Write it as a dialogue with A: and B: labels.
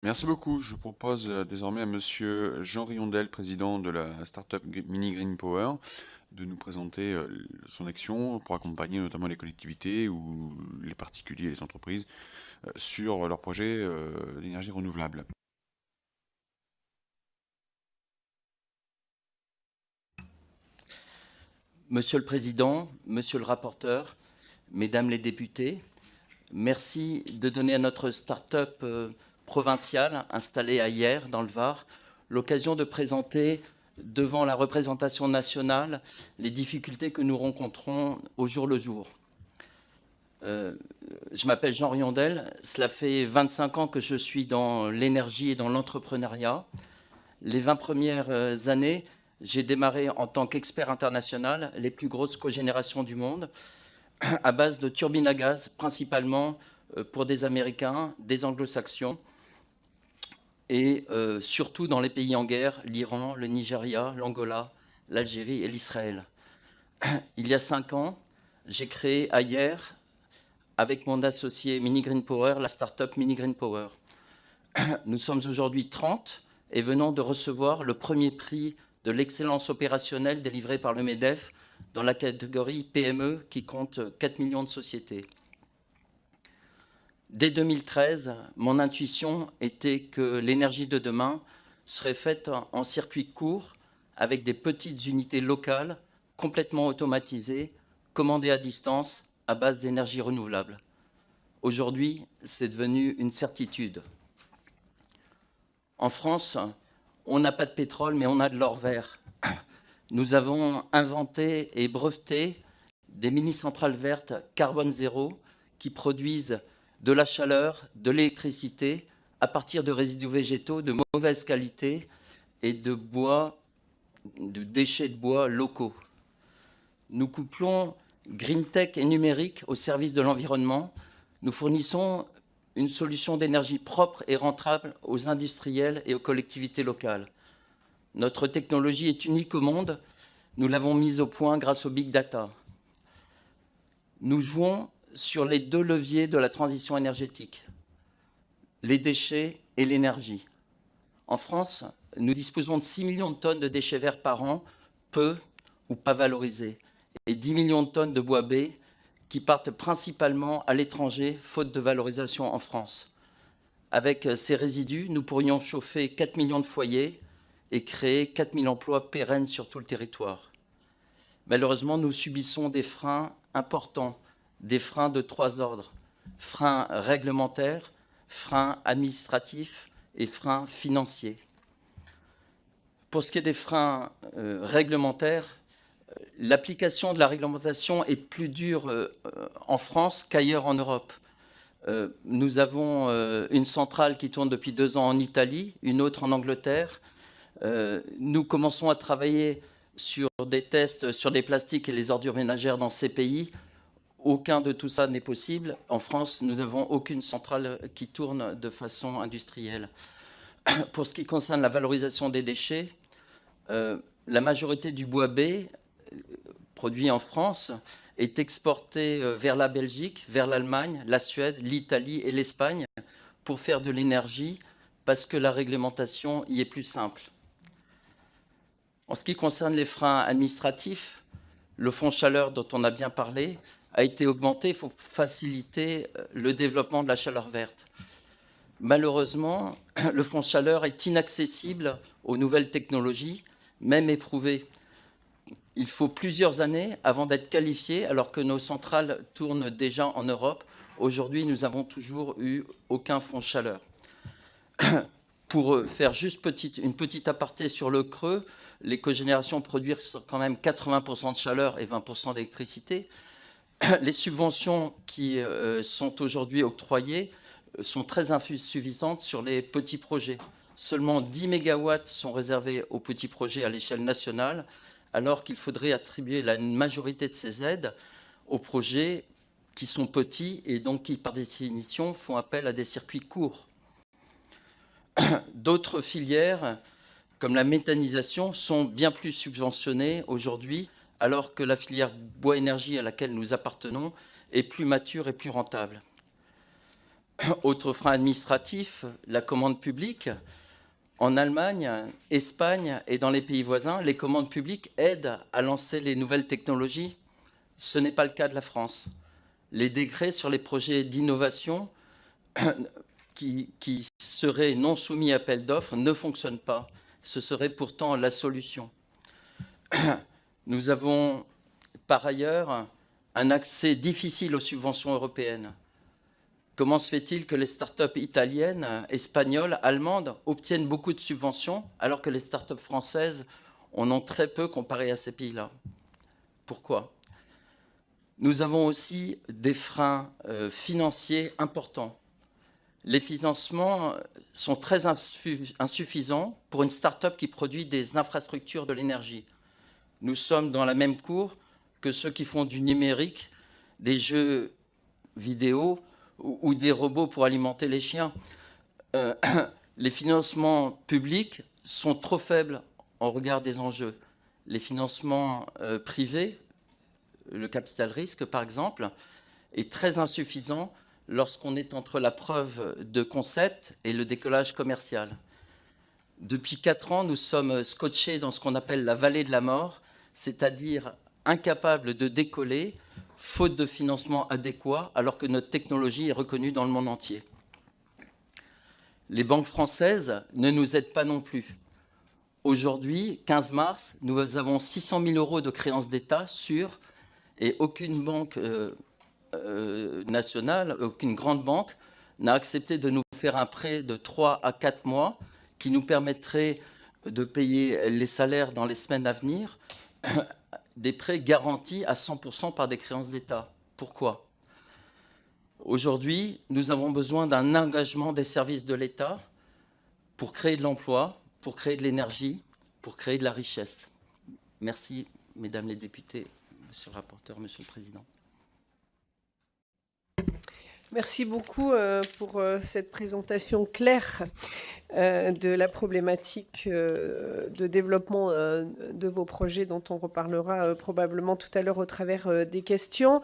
A: Merci beaucoup. Je propose désormais à Monsieur Jean Riondel, président de la startup Mini Green Power, de nous présenter son action pour accompagner notamment les collectivités ou les particuliers et les entreprises sur leurs projets d'énergie renouvelable.
B: Monsieur le Président, Monsieur le rapporteur, Mesdames les députés, merci de donner à notre start-up provinciale installée à Hyères, dans le Var, l'occasion de présenter devant la représentation nationale les difficultés que nous rencontrons au jour le jour. Je m'appelle Jean Riondel, cela fait 25 ans que je suis dans l'énergie et dans l'entrepreneuriat. Les 20 premières années, j'ai démarré en tant qu'expert international les plus grosses cogénérations du monde à base de turbines à gaz, principalement pour des Américains, des Anglo-Saxons, et surtout dans les pays en guerre, l'Iran, le Nigeria, l'Angola, l'Algérie et l'Israël. Il y a 5 ans, j'ai créé à Hyères, avec mon associé Mini Green Power, la start-up Mini Green Power. Nous sommes aujourd'hui 30 et venons de recevoir le premier prix de l'excellence opérationnelle délivré par le MEDEF dans la catégorie PME qui compte 4 millions de sociétés. Dès 2013, mon intuition était que l'énergie de demain serait faite en circuit court avec des petites unités locales complètement automatisées, commandées à distance à base d'énergie renouvelable. Aujourd'hui, c'est devenu une certitude. En France, on n'a pas de pétrole, mais on a de l'or vert. Nous avons inventé et breveté des mini-centrales vertes carbone zéro qui produisent de la chaleur, de l'électricité à partir de résidus végétaux de mauvaise qualité et de déchets de bois locaux. Nous couplons green tech et numérique au service de l'environnement. Nous fournissons une solution d'énergie propre et rentable aux industriels et aux collectivités locales. Notre technologie est unique au monde. Nous l'avons mise au point grâce au big data. Nous jouons sur les deux leviers de la transition énergétique, les déchets et l'énergie. En France, nous disposons de 6 millions de tonnes de déchets verts par an, peu ou pas valorisés, et 10 millions de tonnes de bois bais qui partent principalement à l'étranger, faute de valorisation en France. Avec ces résidus, nous pourrions chauffer 4 millions de foyers et créer 4 000 emplois pérennes sur tout le territoire. Malheureusement, nous subissons des freins importants, des freins de 3 ordres. Freins réglementaires, freins administratifs et freins financiers. Pour ce qui est des freins réglementaires, l'application de la réglementation est plus dure en France qu'ailleurs en Europe. Nous avons une centrale qui tourne depuis 2 ans en Italie, une autre en Angleterre. Nous commençons à travailler sur des tests sur les plastiques et les ordures ménagères dans ces pays. Aucun de tout ça n'est possible. En France, nous n'avons aucune centrale qui tourne de façon industrielle. Pour ce qui concerne la valorisation des déchets, la majorité du bois bais produit en France est exporté vers la Belgique, vers l'Allemagne, la Suède, l'Italie et l'Espagne pour faire de l'énergie parce que la réglementation y est plus simple. En ce qui concerne les freins administratifs, le fonds chaleur dont on a bien parlé a été augmenté pour faciliter le développement de la chaleur verte. Malheureusement, le fonds chaleur est inaccessible aux nouvelles technologies, même éprouvées. Il faut plusieurs années avant d'être qualifié, alors que nos centrales tournent déjà en Europe. Aujourd'hui, nous n'avons toujours eu aucun fonds chaleur. Pour faire juste une petite aparté sur le creux, les cogénérations produisent quand même 80% de chaleur et 20% d'électricité. Les subventions qui sont aujourd'hui octroyées sont très insuffisantes sur les petits projets. Seulement 10 mégawatts sont réservés aux petits projets à l'échelle nationale, alors qu'il faudrait attribuer la majorité de ces aides aux projets qui sont petits et donc qui, par définition, font appel à des circuits courts. D'autres filières, comme la méthanisation, sont bien plus subventionnées aujourd'hui, alors que la filière bois-énergie à laquelle nous appartenons est plus mature et plus rentable. Autre frein administratif, la commande publique. En Allemagne, Espagne et dans les pays voisins, les commandes publiques aident à lancer les nouvelles technologies. Ce n'est pas le cas de la France. Les décrets sur les projets d'innovation qui seraient non soumis à appel d'offres ne fonctionnent pas. Ce serait pourtant la solution. Nous avons par ailleurs un accès difficile aux subventions européennes. Comment se fait-il que les start-up italiennes, espagnoles, allemandes obtiennent beaucoup de subventions alors que les start-up françaises en ont très peu comparé à ces pays-là? Pourquoi? Nous avons aussi des freins financiers importants. Les financements sont très insuffisants pour une start-up qui produit des infrastructures de l'énergie. Nous sommes dans la même cour que ceux qui font du numérique, des jeux vidéo ou des robots pour alimenter les chiens. Les financements publics sont trop faibles en regard des enjeux. Les financements privés, le capital risque par exemple, est très insuffisant lorsqu'on est entre la preuve de concept et le décollage commercial. Depuis 4 ans, nous sommes scotchés dans ce qu'on appelle la vallée de la mort, c'est-à-dire incapables de décoller, faute de financement adéquat, alors que notre technologie est reconnue dans le monde entier. Les banques françaises ne nous aident pas non plus. Aujourd'hui, 15 mars, nous avons 600 000 € de créances d'État sur, et aucune banque nationale, aucune grande banque n'a accepté de nous faire un prêt de 3 à 4 mois qui nous permettrait de payer les salaires dans les semaines à venir, des prêts garantis à 100% par des créances d'État. Pourquoi? Aujourd'hui, nous avons besoin d'un engagement des services de l'État pour créer de l'emploi, pour créer de l'énergie, pour créer de la richesse. Merci, mesdames les députés, monsieur le rapporteur, monsieur le président.
C: Merci beaucoup pour cette présentation claire de la problématique de développement de vos projets dont on reparlera probablement tout à l'heure au travers des questions.